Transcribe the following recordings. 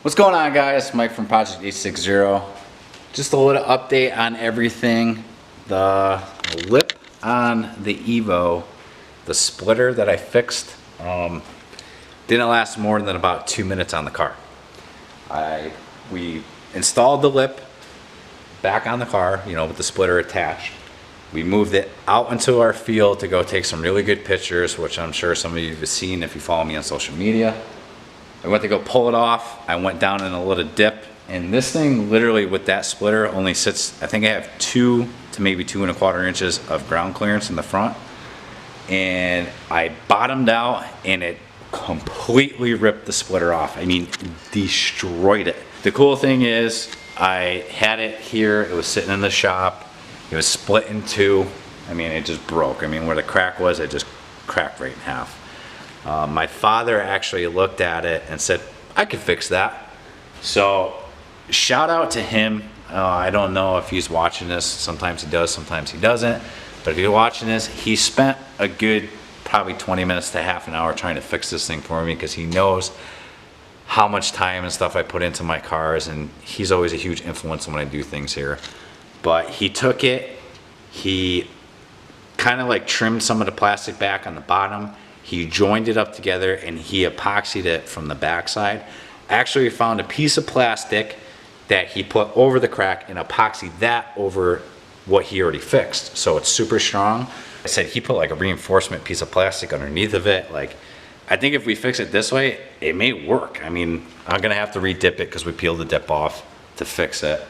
What's going on, guys? Mike from Project 860. Just a little update on everything. The lip on the Evo, the splitter that I fixed, didn't last more than about 2 minutes on the car. We installed the lip back on the car, you know, with the splitter attached. We moved it out into our field to go take some really good pictures, which I'm sure some of you have seen if you follow me on social media. I went to go pull it off. I went down in a little dip, and this thing literally with that splitter only sits, I think I have 2 to maybe 2¼ inches of ground clearance in the front. And I bottomed out and it completely ripped the splitter off. I mean, destroyed it. The cool thing is I had it here, it was sitting in the shop. It was split in 2. I mean, it just broke. I mean, where the crack was, it just cracked right in half. My father actually looked at it and said, I could fix that. So shout out to him. I don't know if he's watching this. Sometimes he does, sometimes he doesn't. But if you're watching this, he spent a good probably 20 minutes to half an hour trying to fix this thing for me, because he knows how much time and stuff I put into my cars, and he's always a huge influence when I do things here. But he took it, he kind of like trimmed some of the plastic back on the bottom. He joined it up together and he epoxied it from the backside. Actually found a piece of plastic that he put over the crack and epoxied that over what he already fixed. So it's super strong. I said he put like a reinforcement piece of plastic underneath of it. Like, I think if we fix it this way, it may work. I mean, I'm gonna have to re-dip it because we peeled the dip off to fix it.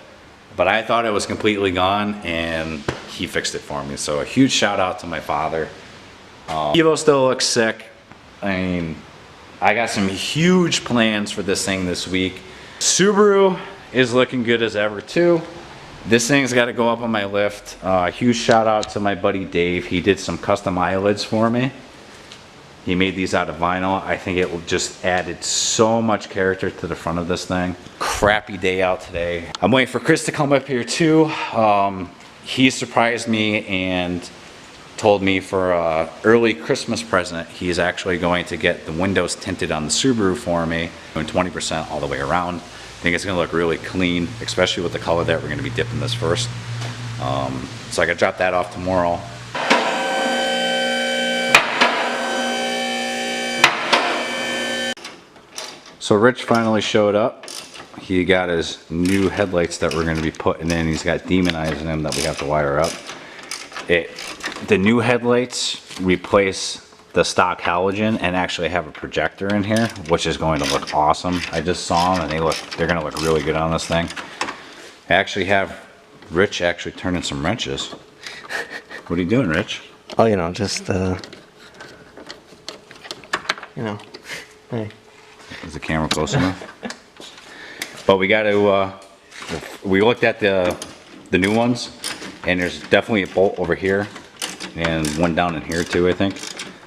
But I thought it was completely gone and he fixed it for me. So a huge shout out to my father. Evo still looks sick. I mean, I got some huge plans for this thing this week. Subaru is looking good as ever too. This thing's got to go up on my lift. Huge shout out to my buddy Dave. He did some custom eyelids for me. He made these out of vinyl. I think it just added so much character to the front of this thing. Crappy day out today. I'm waiting for Chris to come up here too. He surprised me and told me for an early Christmas present, he's actually going to get the windows tinted on the Subaru for me, doing 20% all the way around. I think it's gonna look really clean, especially with the color that we're gonna be dipping this first. So I gotta drop that off tomorrow. So Rich finally showed up. He got his new headlights that we're gonna be putting in. He's got demon eyes in them that we have to wire up. The new headlights replace the stock halogen and actually have a projector in here, which is going to look awesome. I just saw them and they're gonna look really good on this thing. I actually have Rich actually turning some wrenches. What are you doing, Rich? Oh, you know, just, you know, hey. Is the camera close enough? But we got to, we looked at the new ones, and there's definitely a bolt over here and one down in here too, I think.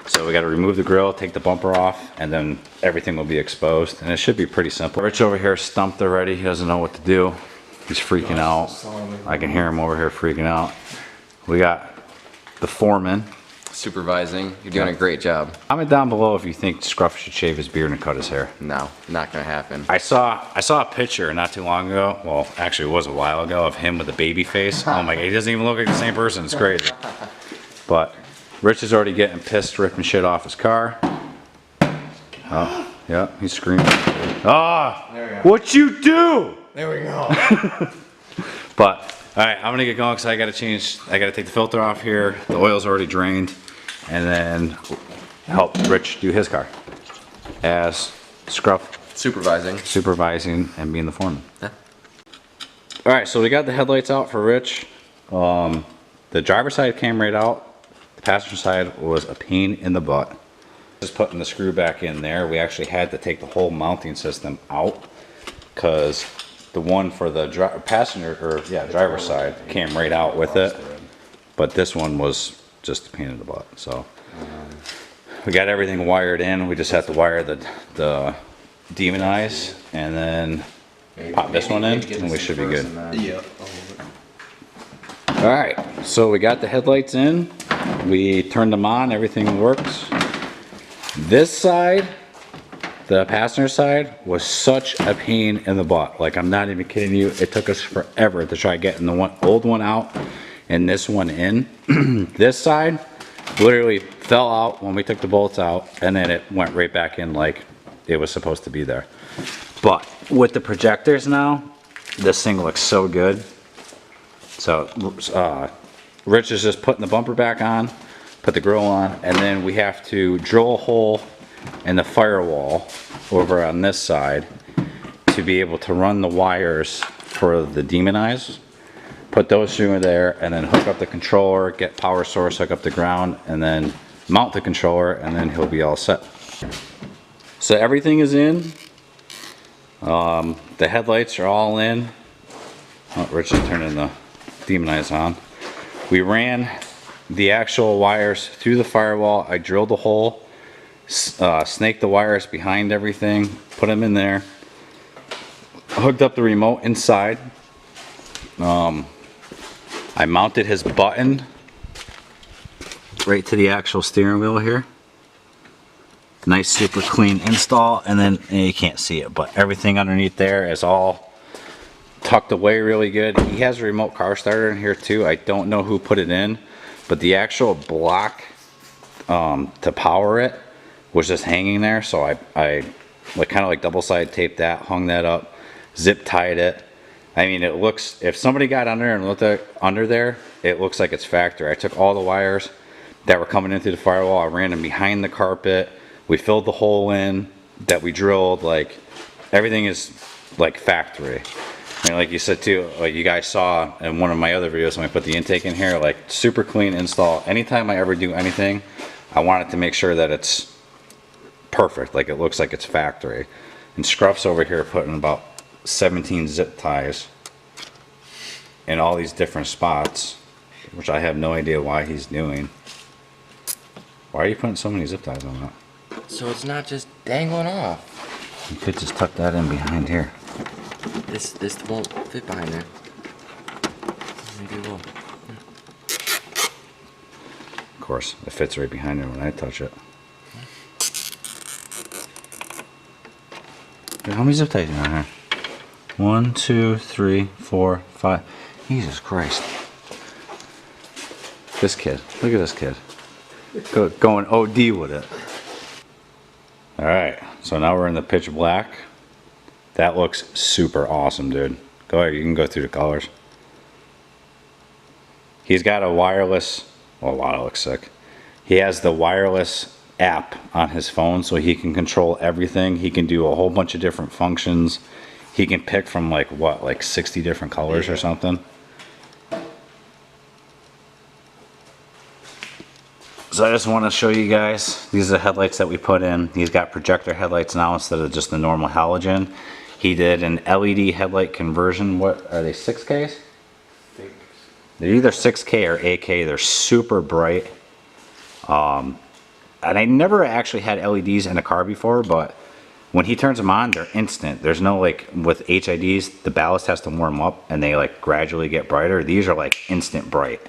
So we got to remove the grill, take the bumper off, and then everything will be exposed, and it should be pretty simple. Rich over here stumped already. He doesn't know what to do. He's freaking out. I can hear him over here freaking out. We got the foreman supervising. You're doing a great job. Comment down below if you think Scruff should shave his beard and cut his hair. No, not gonna happen. I saw a picture not too long ago. Well, actually it was a while ago, of him with a baby face. Oh my god, he doesn't even look like the same person. It's crazy. But Rich is already getting pissed, ripping shit off his car. Oh, yeah, he's screaming. Ah, what you do? There we go. But all right, I'm gonna get going because I gotta take the filter off here. The oil's already drained, and then help Rich do his car as Scruff supervising and being the foreman. Yeah. All right, so we got the headlights out for Rich. The driver's side came right out. The passenger side was a pain in the butt. Just putting the screw back in there, we actually had to take the whole mounting system out because the one for the driver's side came right out with it, but this one was just a pain in the butt. So we got everything wired in. We just have to wire the demon eyes and then pop this one in, and we should be good. Yeah. All right, so we got the headlights in. We turned them on. Everything works. This side the passenger side was such a pain in the butt. Like, I'm not even kidding you. It took us forever to try getting the old one out and this one in. This side literally fell out when we took the bolts out, and then it went right back in like it was supposed to be there. But with the projectors now, this thing looks so good. So Rich is just putting the bumper back on, put the grill on, and then we have to drill a hole in the firewall over on this side to be able to run the wires for the demon eyes. Put those through there, and then hook up the controller, get power source, hook up the ground, and then mount the controller, and then he'll be all set. So everything is in. The headlights are all in. Oh, Rich is turning the demon eyes on. We ran the actual wires through the firewall. I drilled a hole, snaked the wires behind everything, put them in there, hooked up the remote inside. I mounted his button right to the actual steering wheel here. Nice super clean install, and then you can't see it, but everything underneath there is all tucked away really good. He has a remote car starter in here too. I don't know who put it in, but the actual block to power it was just hanging there, so I like kind of like double side taped that, hung that up, zip tied it. I mean, it looks, if somebody got under and looked at under there, it looks like it's factory. I took all the wires that were coming in through the firewall, I ran them behind the carpet, we filled the hole in that we drilled. Like, everything is like factory. And like you said too, like you guys saw in one of my other videos when I put the intake in here, like super clean install. Anytime I ever do anything, I want it to make sure that it's perfect, like it looks like it's factory. And Scruff's over here putting about 17 zip ties in all these different spots, which I have no idea why he's doing. Why are you putting so many zip ties on that? So it's not just dangling off. You could just tuck that in behind here. This won't fit behind there. Maybe it will. Of course, it fits right behind there when I touch it. Dude, how many zip ties are on here? 1, 2, 3, 4, 5. Jesus Christ. This kid. Look at this kid. Going OD with it. Alright, so now we're in the pitch black. That looks super awesome, dude. Go ahead, you can go through the colors. He's got a wireless, well, wow, that looks sick. He has the wireless app on his phone, so he can control everything. He can do a whole bunch of different functions. He can pick from like what, like 60 different colors or something. So I just want to show you guys, these are the headlights that we put in. He's got projector headlights now instead of just the normal halogen. He did an LED headlight conversion. What are they, 6Ks? They're either 6K or 8K. They're super bright. And I never actually had LEDs in a car before, but when he turns them on, they're instant. There's no, like, with HIDs, the ballast has to warm up and they like gradually get brighter. These are like instant bright.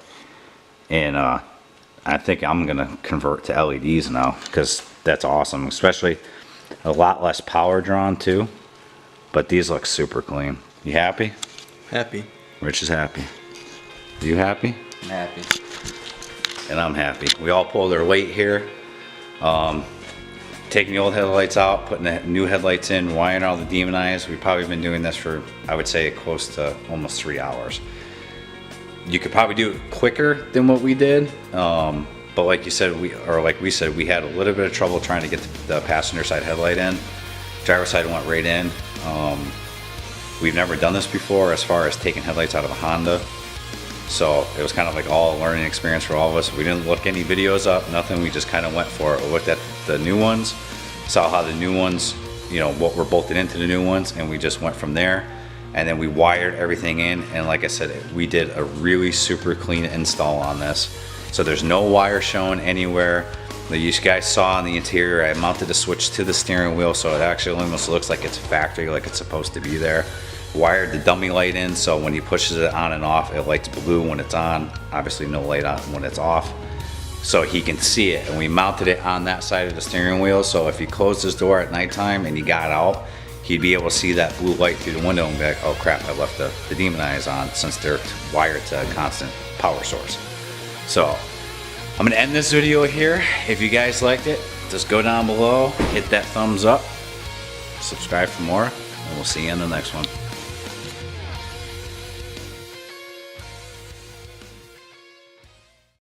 And I think I'm gonna convert to LEDs now because that's awesome, especially a lot less power drawn too. But these look super clean. You happy? Happy. Rich is happy. Are you happy? I'm happy. And I'm happy. We all pulled our weight here. Taking the old headlights out, putting the new headlights in, wiring all the demon eyes. We've probably been doing this for, I would say, close to almost 3 hours. You could probably do it quicker than what we did, but like you said, we said, we had a little bit of trouble trying to get the passenger side headlight in. Driver side went right in. We've never done this before as far as taking headlights out of a Honda, so it was kind of like all a learning experience for all of us. We didn't look any videos up, nothing. We just kind of went for it. We looked at the new ones, saw how the new ones, you know, what we're bolted into the new ones, and we just went from there. And then we wired everything in, and like I said, we did a really super clean install on this. So there's no wire showing anywhere. You guys saw on the interior, I mounted the switch to the steering wheel, so it actually almost looks like it's factory, like it's supposed to be there. Wired the dummy light in, so when he pushes it on and off, it lights blue when it's on. Obviously no light on when it's off. so he can see it. And we mounted it on that side of the steering wheel, so if he closed his door at nighttime and he got out, he'd be able to see that blue light through the window and be like, oh crap, I left the demon eyes on, since they're wired to a constant power source. So I'm gonna end this video here. If you guys liked it, just go down below, hit that thumbs up, subscribe for more, and we'll see you in the next one.